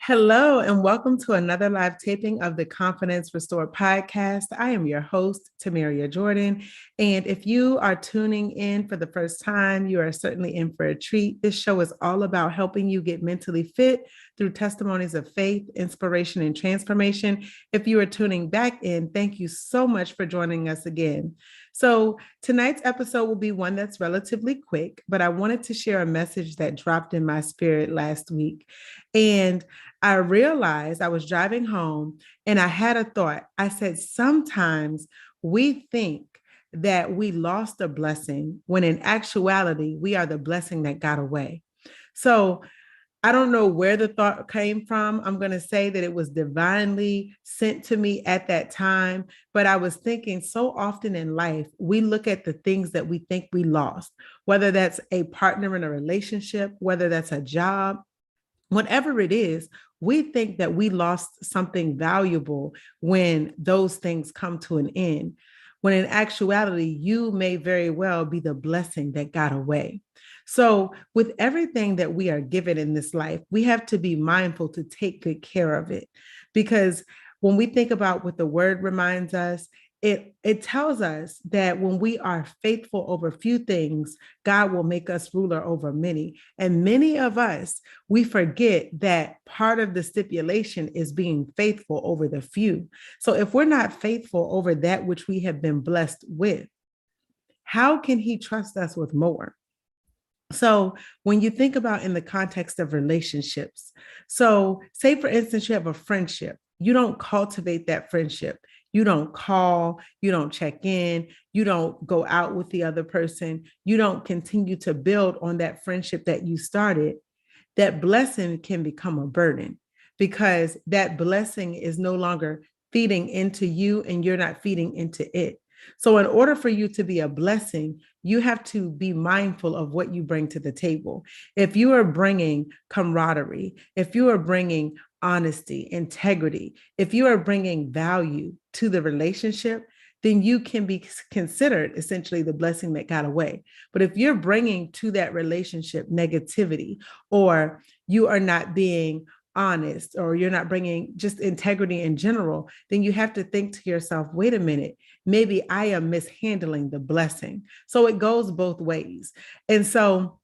Hello, and welcome to another live taping of the Confidence Restored podcast. I am your host, Tamaria Jordan. And if you are tuning in for the first time, you are certainly in for a treat. This show is all about helping you get mentally fit through testimonies of faith, inspiration, and transformation. If you are tuning back in, thank you so much for joining us again. So, tonight's episode will be one that's relatively quick, but I wanted to share a message that dropped in my spirit last week. And I realized I was driving home and I had a thought. I said, sometimes we think that we lost a blessing when in actuality, we are the blessing that got away. So I don't know where the thought came from. I'm going to say that it was divinely sent to me at that time. But I was thinking so often in life, we look at the things that we think we lost, whether that's a partner in a relationship, whether that's a job, whatever it is, we think that we lost something valuable when those things come to an end. When in actuality, you may very well be the blessing that got away. So, with everything that we are given in this life, we have to be mindful to take good care of it. Because when we think about what the word reminds us, it tells us that when we are faithful over few things, God will make us ruler over many. And many of us, we forget that part of the stipulation is being faithful over the few. So if we're not faithful over that which we have been blessed with, how can he trust us with more? So when you think about in the context of relationships, so say for instance, you have a friendship, you don't cultivate that friendship. You don't call, you don't check in, you don't go out with the other person, you don't continue to build on that friendship that you started. That blessing can become a burden because that blessing is no longer feeding into you and you're not feeding into it. So, in order for you to be a blessing, you have to be mindful of what you bring to the table. If you are bringing camaraderie, if you are bringing honesty, integrity, if you are bringing value to the relationship, then you can be considered essentially the blessing that got away. But if you're bringing to that relationship negativity, or you are not being honest, or you're not bringing just integrity in general, then you have to think to yourself, wait a minute, maybe I am mishandling the blessing. So it goes both ways. And so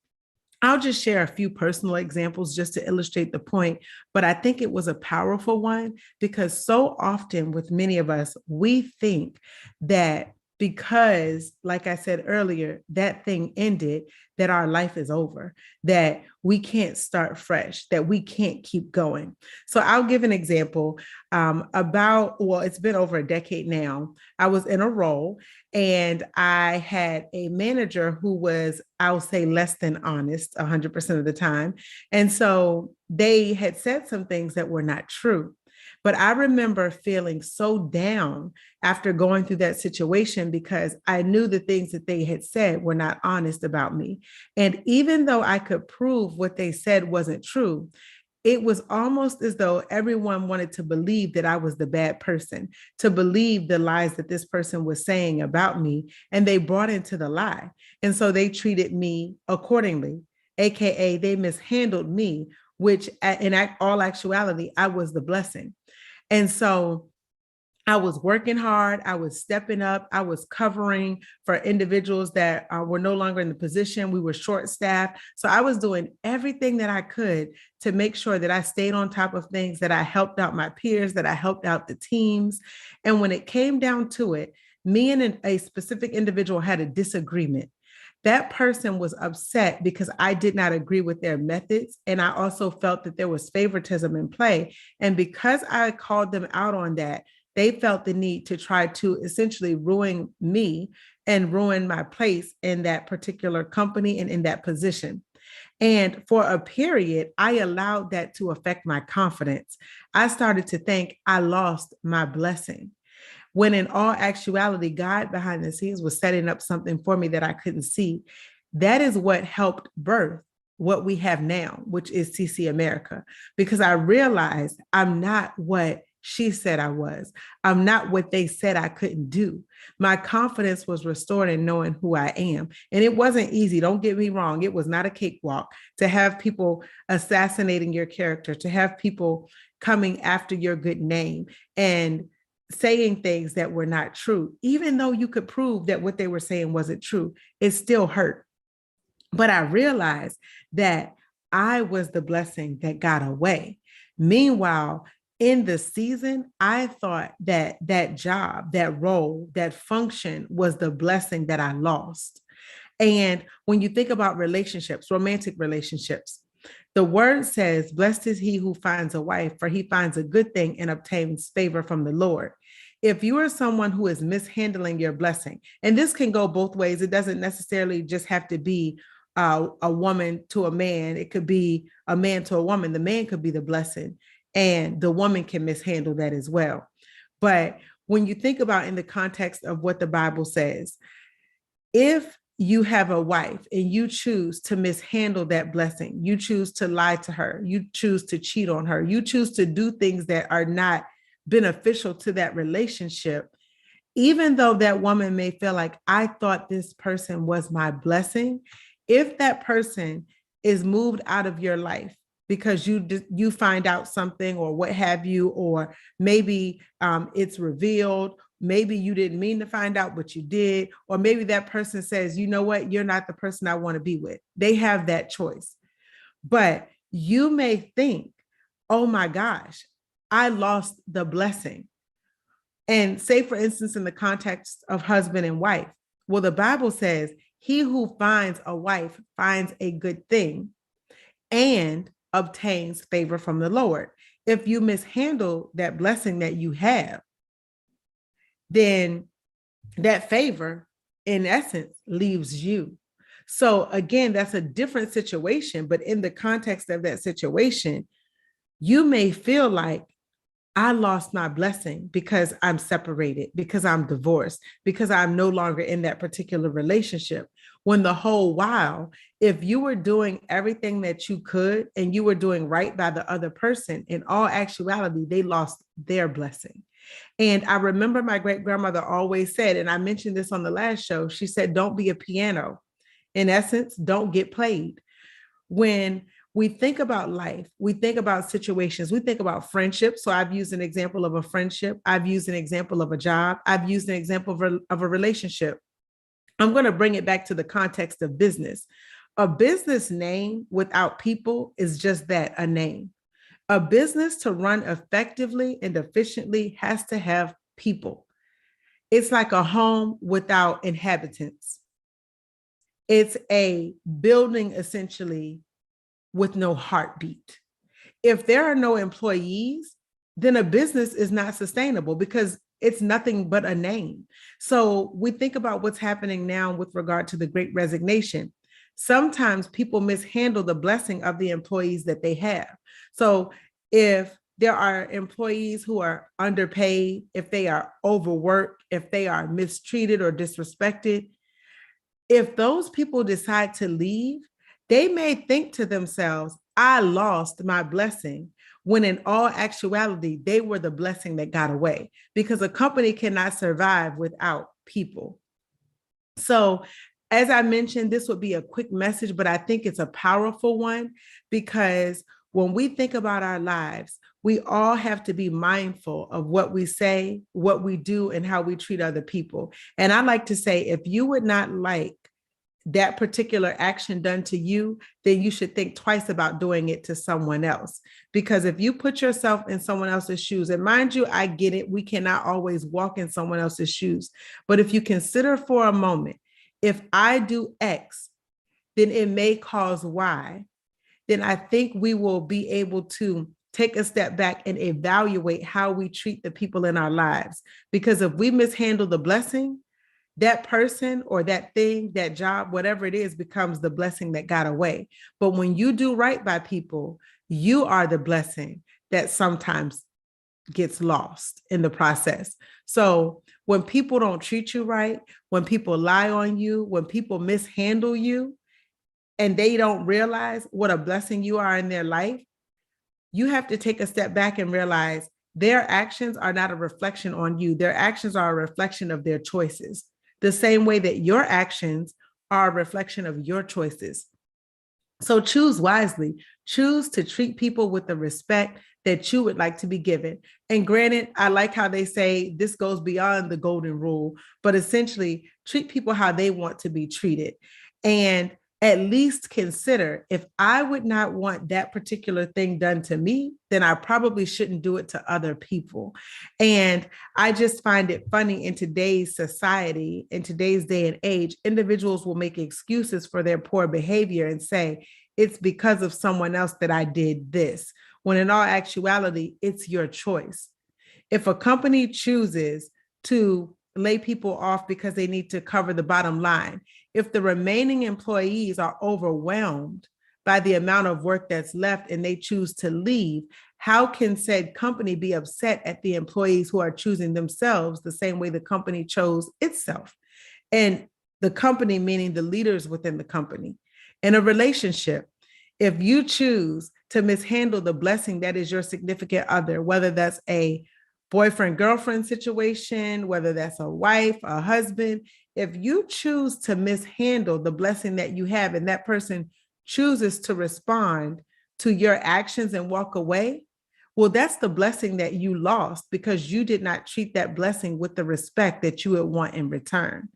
I'll just share a few personal examples just to illustrate the point, but I think it was a powerful one because so often with many of us, we think that because, like I said earlier, that thing ended, that our life is over, that we can't start fresh, that we can't keep going. So I'll give an example it's been over a decade now. I was in a role and I had a manager who was, I'll say, less than honest 100% of the time. And so they had said some things that were not true. But I remember feeling so down after going through that situation because I knew the things that they had said were not honest about me. And even though I could prove what they said wasn't true, it was almost as though everyone wanted to believe that I was the bad person, to believe the lies that this person was saying about me, and they bought into the lie. And so they treated me accordingly, AKA they mishandled me, which in all actuality, I was the blessing. And so I was working hard. I was stepping up. I was covering for individuals that were no longer in the position. We were short staffed. So I was doing everything that I could to make sure that I stayed on top of things, that I helped out my peers, that I helped out the teams. And when it came down to it, me and a specific individual had a disagreement. That person was upset because I did not agree with their methods. And I also felt that there was favoritism in play. And because I called them out on that, they felt the need to try to essentially ruin me and ruin my place in that particular company and in that position. And for a period, I allowed that to affect my confidence. I started to think I lost my blessing. When in all actuality, God behind the scenes was setting up something for me that I couldn't see. That is what helped birth what we have now, which is CC America, because I realized I'm not what she said I was. I'm not what they said I couldn't do. My confidence was restored in knowing who I am. And it wasn't easy. Don't get me wrong. It was not a cakewalk to have people assassinating your character, to have people coming after your good name and saying things that were not true. Even though you could prove that what they were saying wasn't true, it still hurt. But I realized that I was the blessing that got away. Meanwhile, in the season, I thought that that job, that role, that function was the blessing that I lost. And when you think about relationships, romantic relationships, the word says, blessed is he who finds a wife, for he finds a good thing and obtains favor from the Lord. If you are someone who is mishandling your blessing, and this can go both ways, it doesn't necessarily just have to be a woman to a man. It could be a man to a woman. The man could be the blessing, and the woman can mishandle that as well. But when you think about in the context of what the Bible says, if you have a wife and you choose to mishandle that blessing, you choose to lie to her, you choose to cheat on her, you choose to do things that are not beneficial to that relationship, even though that woman may feel like, I thought this person was my blessing, if that person is moved out of your life because you find out something or what have you, or maybe it's revealed, maybe you didn't mean to find out, but you did, or maybe that person says, you know what, you're not the person I want to be with. They have that choice. But you may think, oh my gosh, I lost the blessing. And say, for instance, in the context of husband and wife, well, the Bible says, he who finds a wife finds a good thing and obtains favor from the Lord. If you mishandle that blessing that you have, then that favor, in essence, leaves you. So again, that's a different situation, but in the context of that situation, you may feel like, I lost my blessing because I'm separated, because I'm divorced, because I'm no longer in that particular relationship. When the whole while, if you were doing everything that you could and you were doing right by the other person, in all actuality, they lost their blessing. And I remember my great grandmother always said, and I mentioned this on the last show, she said, don't be a piano. In essence, don't get played. When we think about life, we think about situations, we think about friendships. So I've used an example of a friendship. I've used an example of a job. I've used an example of a relationship. I'm going to bring it back to the context of business. A business name without people is just that, a name. A business to run effectively and efficiently has to have people. It's like a home without inhabitants. It's a building essentially with no heartbeat. If there are no employees, then a business is not sustainable because it's nothing but a name. So we think about what's happening now with regard to the Great Resignation. Sometimes people mishandle the blessing of the employees that they have. So if there are employees who are underpaid, if they are overworked, if they are mistreated or disrespected, if those people decide to leave, they may think to themselves, I lost my blessing, when in all actuality, they were the blessing that got away, because a company cannot survive without people. So, as I mentioned, this would be a quick message, but I think it's a powerful one, because when we think about our lives, we all have to be mindful of what we say, what we do, and how we treat other people. And I like to say, if you would not like that particular action done to you, then you should think twice about doing it to someone else. Because if you put yourself in someone else's shoes, and mind you, I get it, we cannot always walk in someone else's shoes. But if you consider for a moment, if I do X, then it may cause Y, then I think we will be able to take a step back and evaluate how we treat the people in our lives. Because if we mishandle the blessing, that person or that thing, that job, whatever it is, becomes the blessing that got away. But when you do right by people, you are the blessing that sometimes gets lost in the process. So when people don't treat you right, when people lie on you, when people mishandle you, and they don't realize what a blessing you are in their life, you have to take a step back and realize their actions are not a reflection on you. Their actions are a reflection of their choices, the same way that your actions are a reflection of your choices. So choose wisely. Choose to treat people with the respect that you would like to be given. And granted, I like how they say this goes beyond the golden rule, but essentially treat people how they want to be treated. And at least consider, if I would not want that particular thing done to me, then I probably shouldn't do it to other people. And I just find it funny, in today's society, in today's day and age, individuals will make excuses for their poor behavior and say, it's because of someone else that I did this, when in all actuality, it's your choice. If a company chooses to lay people off because they need to cover the bottom line, if the remaining employees are overwhelmed by the amount of work that's left and they choose to leave, how can said company be upset at the employees who are choosing themselves the same way the company chose itself? And the company, meaning the leaders within the company. In a relationship, if you choose to mishandle the blessing that is your significant other, whether that's a boyfriend, girlfriend situation, whether that's a wife, a husband, if you choose to mishandle the blessing that you have and that person chooses to respond to your actions and walk away, well, that's the blessing that you lost because you did not treat that blessing with the respect that you would want in return.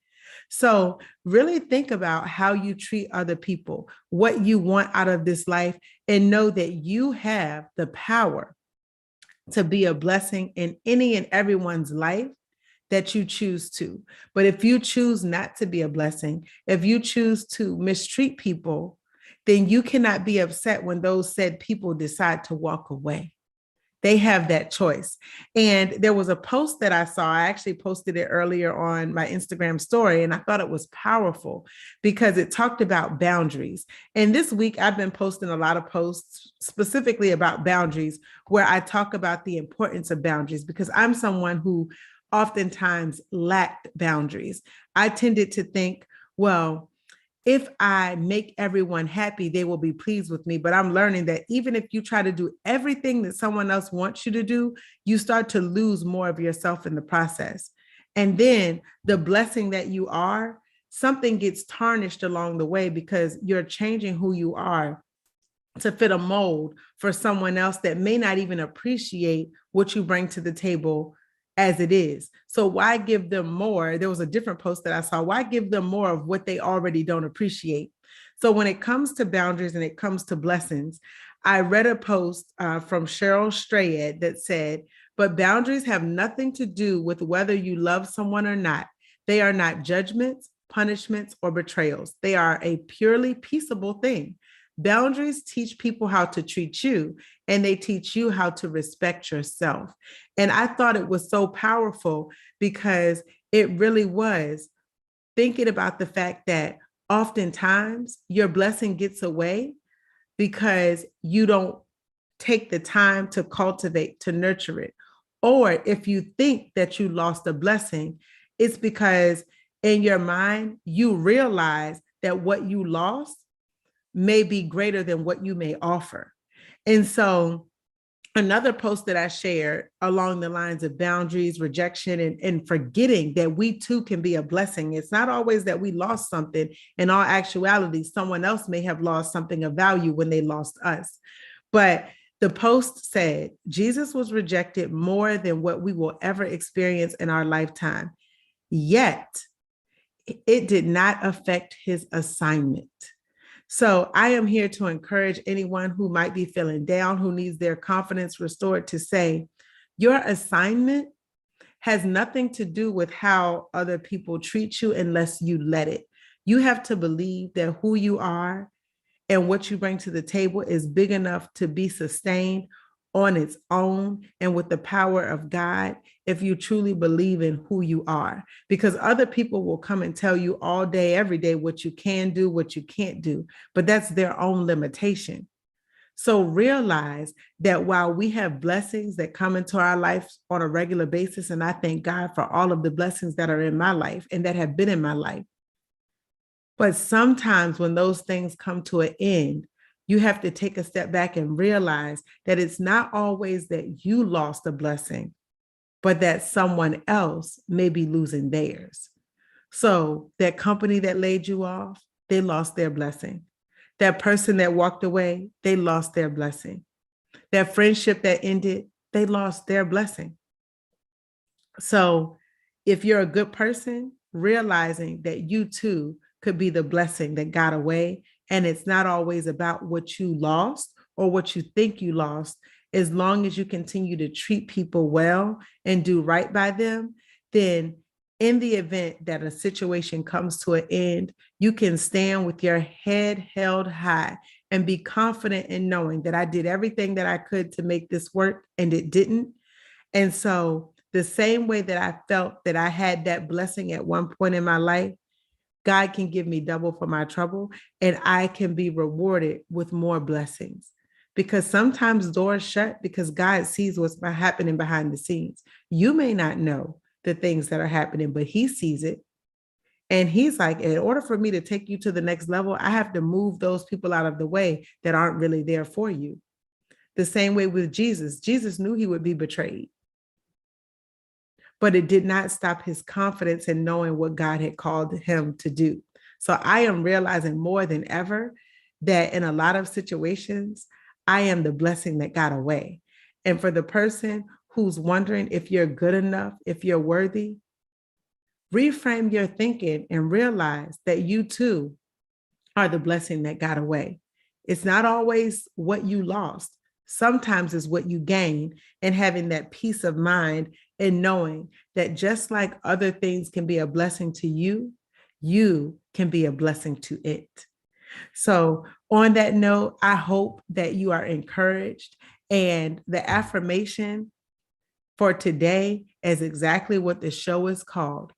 So really think about how you treat other people, what you want out of this life, and know that you have the power to be a blessing in any and everyone's life that you choose to. But if you choose not to be a blessing, if you choose to mistreat people, then you cannot be upset when those said people decide to walk away. They have that choice. And there was a post that I saw. I actually posted it earlier on my Instagram story, and I thought it was powerful because it talked about boundaries. And this week, I've been posting a lot of posts specifically about boundaries, where I talk about the importance of boundaries because I'm someone who oftentimes lacked boundaries. I tended to think, well, if I make everyone happy, they will be pleased with me. But I'm learning that even if you try to do everything that someone else wants you to do, you start to lose more of yourself in the process. And then the blessing that you are, something gets tarnished along the way because you're changing who you are to fit a mold for someone else that may not even appreciate what you bring to the table as it is. So why give them more? There was a different post that I saw. Why give them more of what they already don't appreciate? So when it comes to boundaries and it comes to blessings, I read a post from Cheryl Strayed that said, but boundaries have nothing to do with whether you love someone or not. They are not judgments, punishments, or betrayals. They are a purely peaceable thing. Boundaries teach people how to treat you, and they teach you how to respect yourself. And I thought it was so powerful because it really was thinking about the fact that oftentimes your blessing gets away because you don't take the time to cultivate, to nurture it. Or if you think that you lost a blessing, it's because in your mind, you realize that what you lost may be greater than what you may offer. And so another post that I shared along the lines of boundaries, rejection, and forgetting that we too can be a blessing. It's not always that we lost something. In all actuality, someone else may have lost something of value when they lost us. But the post said, Jesus was rejected more than what we will ever experience in our lifetime. Yet, it did not affect his assignment. So I am here to encourage anyone who might be feeling down, who needs their confidence restored, to say, your assignment has nothing to do with how other people treat you unless you let it. You have to believe that who you are and what you bring to the table is big enough to be sustained on its own and with the power of God, if you truly believe in who you are. Because other people will come and tell you all day, every day, what you can do, what you can't do, but that's their own limitation. So realize that while we have blessings that come into our life on a regular basis, and I thank God for all of the blessings that are in my life and that have been in my life, but sometimes when those things come to an end, You have to take a step back and realize that it's not always that you lost a blessing, but that someone else may be losing theirs. So that company that laid you off, they lost their blessing. That person that walked away, they lost their blessing. That friendship that ended, they lost their blessing. So if you're a good person, realizing that you too could be the blessing that got away, and it's not always about what you lost or what you think you lost, as long as you continue to treat people well and do right by them, then in the event that a situation comes to an end, you can stand with your head held high and be confident in knowing that I did everything that I could to make this work and it didn't. And so the same way that I felt that I had that blessing at one point in my life, God can give me double for my trouble, and I can be rewarded with more blessings. Because sometimes doors shut because God sees what's happening behind the scenes. You may not know the things that are happening, but He sees it. And He's like, in order for me to take you to the next level, I have to move those people out of the way that aren't really there for you. The same way with Jesus. Jesus knew He would be betrayed, but it did not stop His confidence in knowing what God had called Him to do. So I am realizing more than ever that in a lot of situations, I am the blessing that got away. And for the person who's wondering if you're good enough, if you're worthy, reframe your thinking and realize that you too are the blessing that got away. It's not always what you lost. Sometimes it's what you gain, and having that peace of mind and knowing that just like other things can be a blessing to you, you can be a blessing to it. So on that note, I hope that you are encouraged, and the affirmation for today is exactly what the show is called.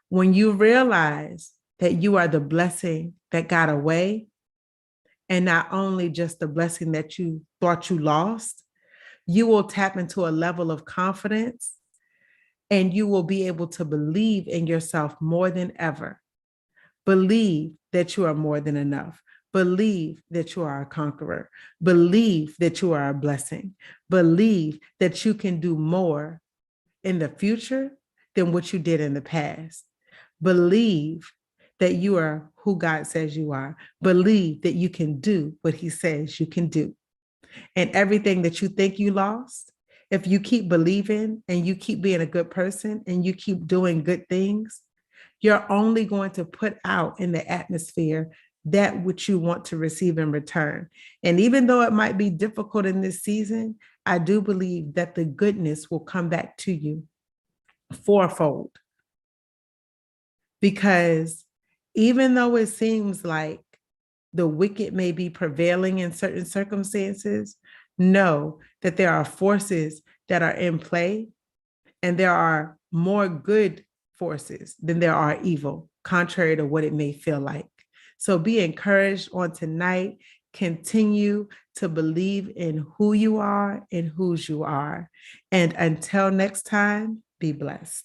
When you realize that you are the blessing that got away, and not only just the blessing that you thought you lost, you will tap into a level of confidence, and you will be able to believe in yourself more than ever. Believe that you are more than enough. Believe that you are a conqueror. Believe that you are a blessing. Believe that you can do more in the future than what you did in the past. Believe that you are who God says you are. Believe that you can do what He says you can do. And everything that you think you lost, if you keep believing and you keep being a good person and you keep doing good things, you're only going to put out in the atmosphere that which you want to receive in return. And even though it might be difficult in this season, I do believe that the goodness will come back to you fourfold. Because even though it seems like the wicked may be prevailing in certain circumstances, know that there are forces that are in play, and there are more good forces than there are evil, contrary to what it may feel like. So be encouraged on tonight. Continue to believe in who you are and whose you are. And until next time, be blessed.